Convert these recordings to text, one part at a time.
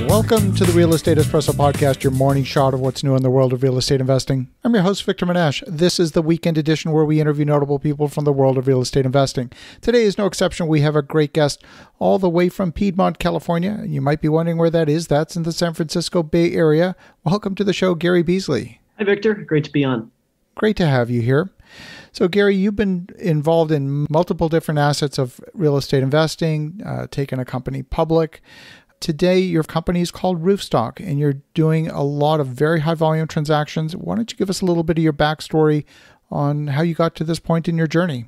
Welcome to the Real Estate Espresso Podcast, your morning shot of what's new in the world of real estate investing. I'm your host, Victor Monash. This is the weekend edition where we interview notable people from the world of real estate investing. Today is no exception. We have a great guest all the way from Piedmont, California. You might be wondering where that is. That's in the San Francisco Bay Area. Welcome to the show, Gary Beasley. Hi, Victor. Great to be on. Great to have you here. So, Gary, you've been involved in multiple different assets of real estate investing, taken a company public. Today, your company is called Roofstock, and you're doing a lot of very high volume transactions. Why don't you give us a little bit of your backstory on how you got to this point in your journey?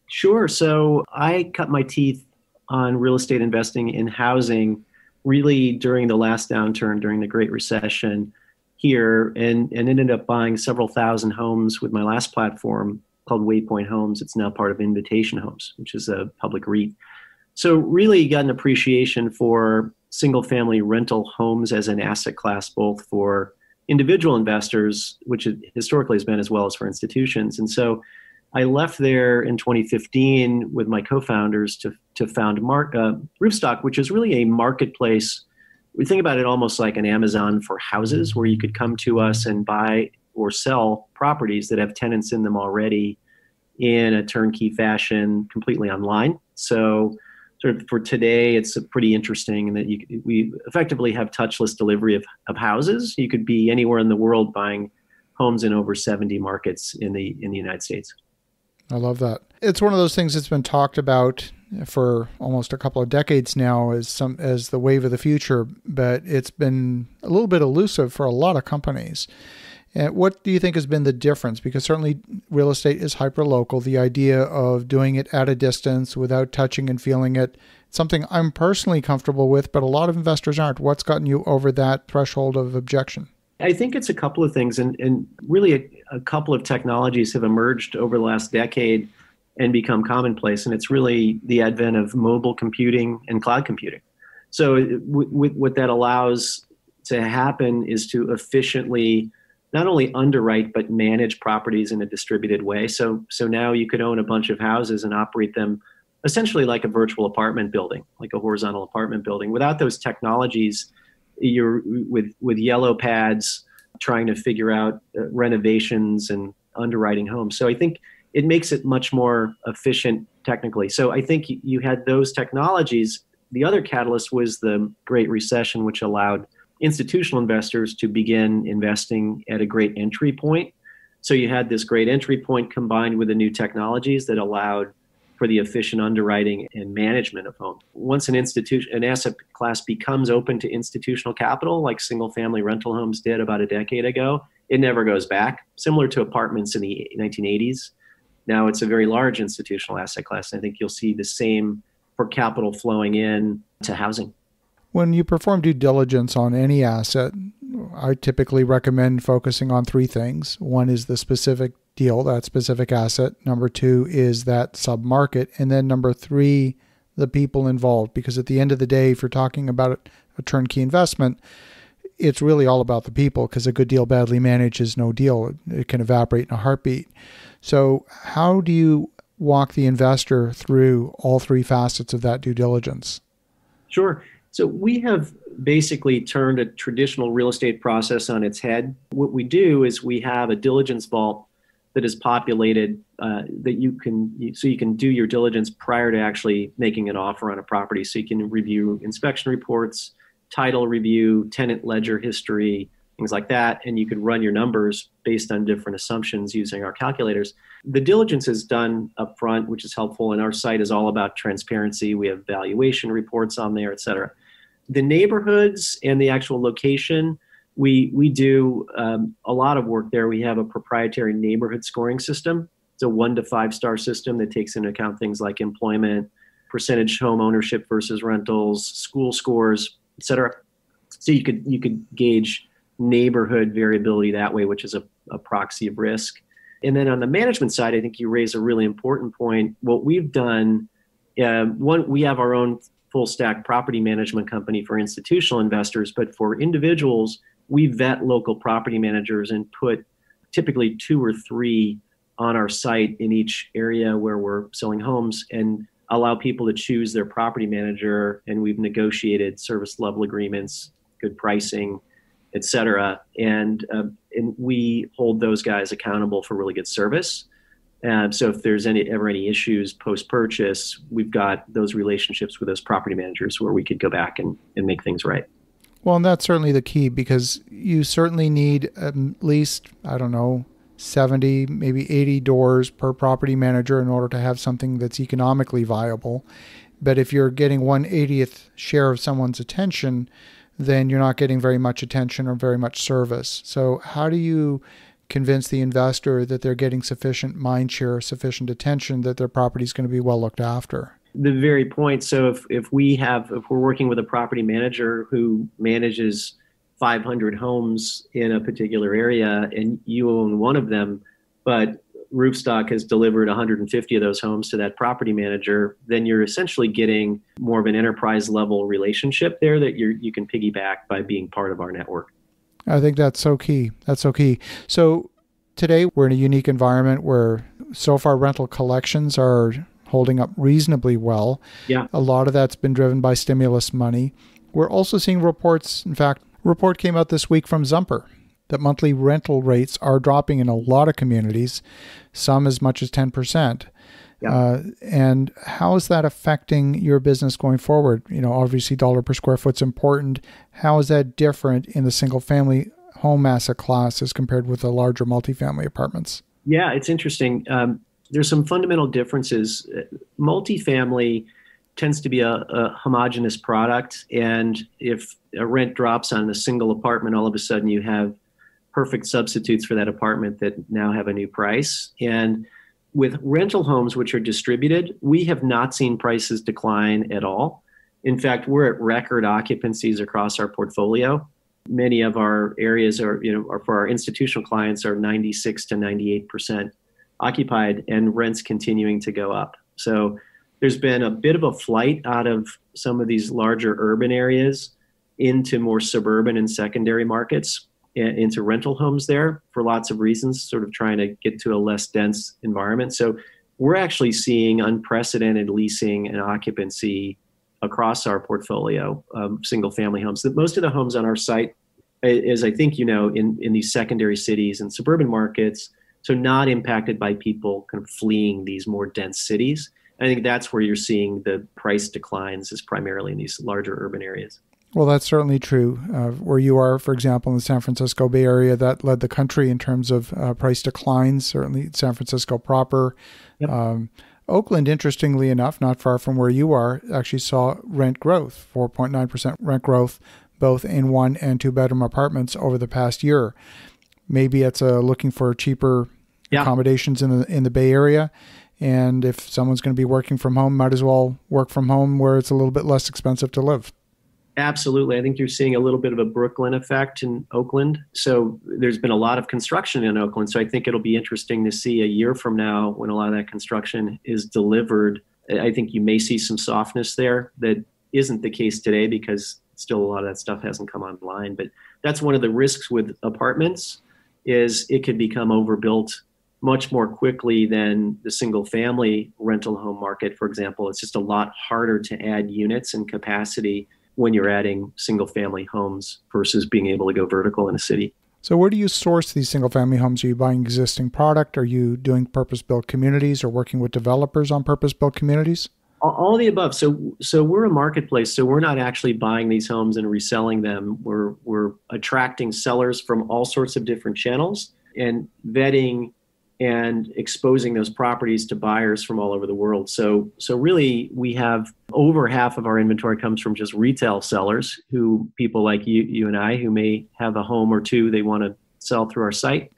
Sure. So I cut my teeth on real estate investing in housing really during the last downturn, during the Great Recession here, and ended up buying several thousand homes with my last platform called Waypoint Homes. It's now part of Invitation Homes, which is a public REIT. So really got an appreciation for single-family rental homes as an asset class, both for individual investors, which it historically has been, as well as for institutions. And so I left there in 2015 with my co-founders to found Roofstock, which is really a marketplace. We think about it almost like an Amazon for houses, where you could come to us and buy or sell properties that have tenants in them already in a turnkey fashion, completely online. So sort of for today, it's pretty interesting in that we effectively have touchless delivery of houses. You could be anywhere in the world buying homes in over 70 markets in the United States. I love that. It's one of those things that's been talked about for almost a couple of decades now as the wave of the future, but it's been a little bit elusive for a lot of companies. And what do you think has been the difference? Because certainly real estate is hyper-local. The idea of doing it at a distance without touching and feeling it, something I'm personally comfortable with, but a lot of investors aren't. What's gotten you over that threshold of objection? I think it's a couple of things, and really a couple of technologies have emerged over the last decade and become commonplace, and it's really the advent of mobile computing and cloud computing. So what that allows to happen is to efficiently not only underwrite, but manage properties in a distributed way. So now you could own a bunch of houses and operate them essentially like a virtual apartment building, like a horizontal apartment building. Without those technologies, you're with yellow pads trying to figure out renovations and underwriting homes. So I think it makes it much more efficient technically. So I think you had those technologies. The other catalyst was the Great Recession, which allowed institutional investors to begin investing at a great entry point. So you had this great entry point combined with the new technologies that allowed for the efficient underwriting and management of homes. Once an asset class becomes open to institutional capital, like single-family rental homes did about a decade ago, it never goes back. Similar to apartments in the 1980s. Now it's a very large institutional asset class. And I think you'll see the same for capital flowing in to housing. When you perform due diligence on any asset, I typically recommend focusing on three things. One is the specific deal, that specific asset. Number two is that submarket. And then number three, the people involved. Because at the end of the day, if you're talking about a turnkey investment, it's really all about the people, because a good deal badly managed is no deal. It can evaporate in a heartbeat. So how do you walk the investor through all three facets of that due diligence? Sure. So we have basically turned a traditional real estate process on its head. What we do is we have a diligence vault that is populated that you can do your diligence prior to actually making an offer on a property. So you can review inspection reports, title review, tenant ledger history, things like that, and you could run your numbers based on different assumptions using our calculators. The diligence is done up front, which is helpful, and our site is all about transparency. We have valuation reports on there, et cetera. The neighborhoods and the actual location, we do a lot of work there. We have a proprietary neighborhood scoring system. It's a 1 to 5 star system that takes into account things like employment, percentage home ownership versus rentals, school scores, et cetera. So you could gauge neighborhood variability that way, which is a proxy of risk. And then on the management side, I think you raise a really important point. What we've done, we have our own full stack property management company for institutional investors, but for individuals, we vet local property managers and put typically 2 or 3 on our site in each area where we're selling homes, and allow people to choose their property manager. And we've negotiated service level agreements good pricing, et cetera. And we hold those guys accountable for really good service. So if there's ever any issues post-purchase, we've got those relationships with those property managers where we could go back and make things right. Well, and that's certainly the key, because you certainly need at least, 70, maybe 80 doors per property manager in order to have something that's economically viable. But if you're getting 1/80th share of someone's attention, then you're not getting very much attention or very much service. So how do you convince the investor that they're getting sufficient mind share, sufficient attention, that their property is going to be well looked after? The very point. So if we're working with a property manager who manages 500 homes in a particular area and you own one of them, but Roofstock has delivered 150 of those homes to that property manager, then you're essentially getting more of an enterprise level relationship there that you can piggyback by being part of our network. I think that's so key. That's so key. So today we're in a unique environment where so far rental collections are holding up reasonably well. Yeah. A lot of that's been driven by stimulus money. We're also seeing reports. In fact, a report came out this week from Zumper that monthly rental rates are dropping in a lot of communities, some as much as 10%. Yeah. And how is that affecting your business going forward? Obviously dollar per square foot's important. How is that different in the single family home asset class as compared with the larger multifamily apartments? Yeah, it's interesting. There's some fundamental differences. Multifamily tends to be a homogeneous product. And if a rent drops on a single apartment, all of a sudden you have perfect substitutes for that apartment that now have a new price. And with rental homes, which are distributed, we have not seen prices decline at all. In fact, we're at record occupancies across our portfolio. Many of our areas are for our institutional clients are 96 to 98% occupied, and rents continuing to go up. So there's been a bit of a flight out of some of these larger urban areas into more suburban and secondary markets, into rental homes there for lots of reasons, sort of trying to get to a less dense environment. So we're actually seeing unprecedented leasing and occupancy across our portfolio of single family homes. That most of the homes on our site, as I think in these secondary cities and suburban markets, so not impacted by people kind of fleeing these more dense cities. I think that's where you're seeing the price declines, is primarily in these larger urban areas. Well, that's certainly true. Where you are, for example, in the San Francisco Bay Area, that led the country in terms of price declines, certainly San Francisco proper. Yep. Oakland, interestingly enough, not far from where you are, actually saw rent growth, 4.9% rent growth, both in 1 and 2 bedroom apartments over the past year. Maybe it's looking for cheaper accommodations in the Bay Area. And if someone's going to be working from home, might as well work from home where it's a little bit less expensive to live. Absolutely. I think you're seeing a little bit of a Brooklyn effect in Oakland. So there's been a lot of construction in Oakland. So I think it'll be interesting to see a year from now when a lot of that construction is delivered. I think you may see some softness there that isn't the case today because still a lot of that stuff hasn't come online. But that's one of the risks with apartments, is it could become overbuilt much more quickly than the single family rental home market, for example. It's just a lot harder to add units and capacity when you're adding single family homes versus being able to go vertical in a city. So where do you source these single family homes? Are you buying existing product? Are you doing purpose-built communities or working with developers on purpose-built communities? All of the above. So we're a marketplace. So we're not actually buying these homes and reselling them. We're attracting sellers from all sorts of different channels and vetting and exposing those properties to buyers from all over the world. So really, we have over half of our inventory comes from just retail sellers, who people like you and I, who may have a home or two they want to sell through our site.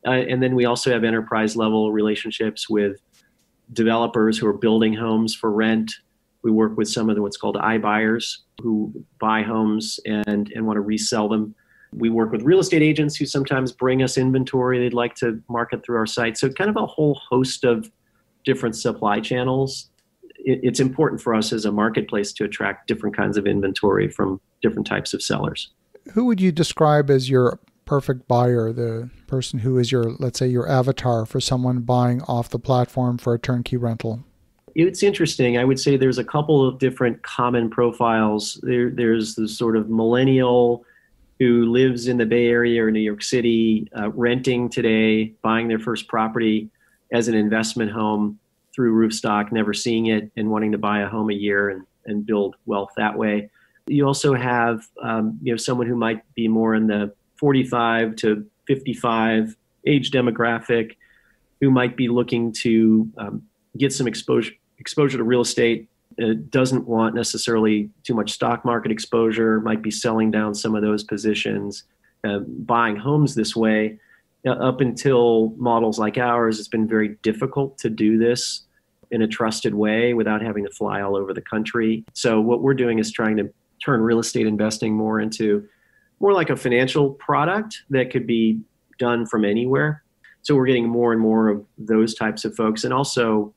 And then we also have enterprise level relationships with developers who are building homes for rent. We work with some of what's called iBuyers, who buy homes and want to resell them. We work with real estate agents who sometimes bring us inventory they'd like to market through our site. So kind of a whole host of different supply channels. It's important for us as a marketplace to attract different kinds of inventory from different types of sellers. Who would you describe as your perfect buyer, the person who is your, let's say, your avatar for someone buying off the platform for a turnkey rental? It's interesting. I would say there's a couple of different common profiles. There's the sort of millennial who lives in the Bay Area or New York City, renting today, buying their first property as an investment home through Roofstock, never seeing it and wanting to buy a home a year and build wealth that way. You also have someone who might be more in the 45 to 55 age demographic who might be looking to get some exposure to real estate, doesn't want necessarily too much stock market exposure, might be selling down some of those positions, buying homes this way. Up until models like ours, it's been very difficult to do this in a trusted way without having to fly all over the country. So what we're doing is trying to turn real estate investing more like a financial product that could be done from anywhere. So we're getting more and more of those types of folks, and also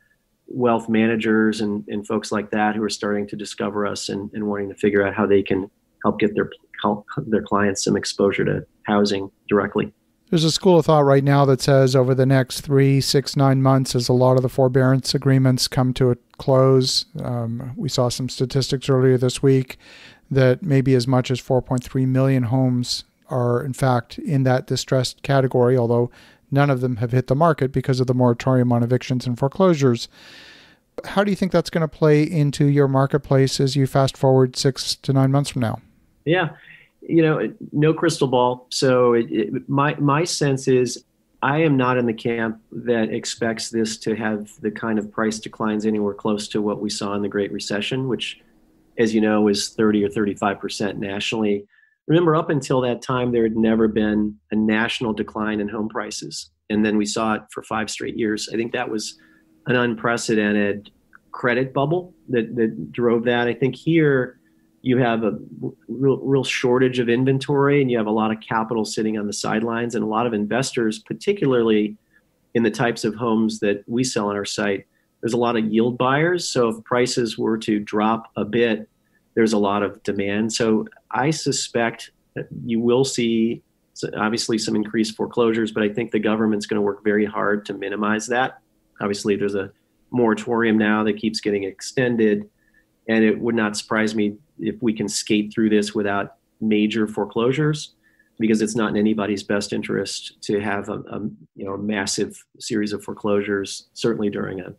wealth managers and folks like that who are starting to discover us and wanting to figure out how they can help get their clients some exposure to housing directly. There's a school of thought right now that says over the next 3, 6, 9 months, as a lot of the forbearance agreements come to a close, we saw some statistics earlier this week that maybe as much as 4.3 million homes are in fact in that distressed category, although none of them have hit the market because of the moratorium on evictions and foreclosures. How do you think that's going to play into your marketplace as you fast forward 6 to 9 months from now? Yeah. No crystal ball. So my sense is I am not in the camp that expects this to have the kind of price declines anywhere close to what we saw in the Great Recession, which, as you know, is 30 or 35% nationally. Remember, up until that time, there had never been a national decline in home prices. And then we saw it for 5 straight years. I think that was an unprecedented credit bubble that drove that. I think here you have a real shortage of inventory, and you have a lot of capital sitting on the sidelines, and a lot of investors, particularly in the types of homes that we sell on our site. There's a lot of yield buyers. So if prices were to drop a bit, there's a lot of demand. So I suspect that you will see obviously some increased foreclosures, but I think the government's going to work very hard to minimize that. Obviously, there's a moratorium now that keeps getting extended, and it would not surprise me if we can skate through this without major foreclosures, because it's not in anybody's best interest to have a massive series of foreclosures, certainly during a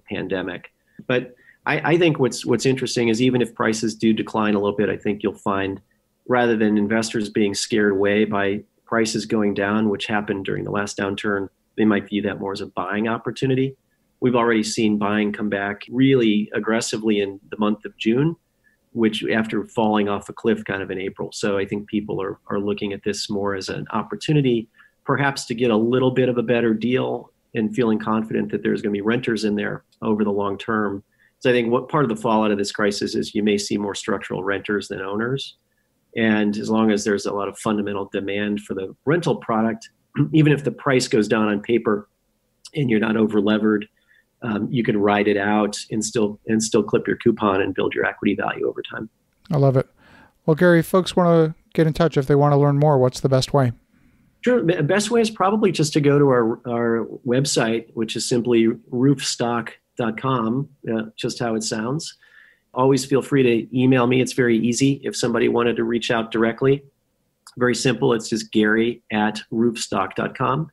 pandemic. But I think what's interesting is even if prices do decline a little bit, I think you'll find, rather than investors being scared away by prices going down, which happened during the last downturn, they might view that more as a buying opportunity. We've already seen buying come back really aggressively in the month of June, which after falling off a cliff kind of in April. So I think people are looking at this more as an opportunity, perhaps to get a little bit of a better deal and feeling confident that there's going to be renters in there over the long term. So I think what part of the fallout of this crisis is you may see more structural renters than owners. And as long as there's a lot of fundamental demand for the rental product, even if the price goes down on paper and you're not over levered, you can ride it out and still clip your coupon and build your equity value over time. I love it. Well, Gary, if folks want to get in touch, if they want to learn more, what's the best way? Sure. The best way is probably just to go to our website, which is simply roofstock.com, just how it sounds. Always feel free to email me. It's very easy if somebody wanted to reach out directly. Very simple. It's just gary@roofstock.com.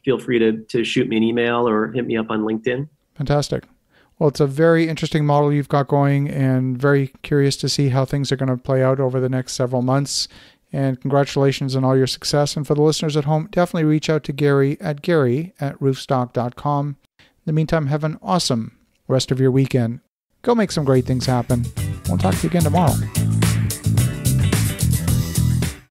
Feel free to shoot me an email or hit me up on LinkedIn. Fantastic. Well, it's a very interesting model you've got going, and very curious to see how things are going to play out over the next several months. And congratulations on all your success. And for the listeners at home, definitely reach out to gary@roofstock.com. In the meantime, have an awesome rest of your weekend. Go make some great things happen. We'll talk to you again tomorrow.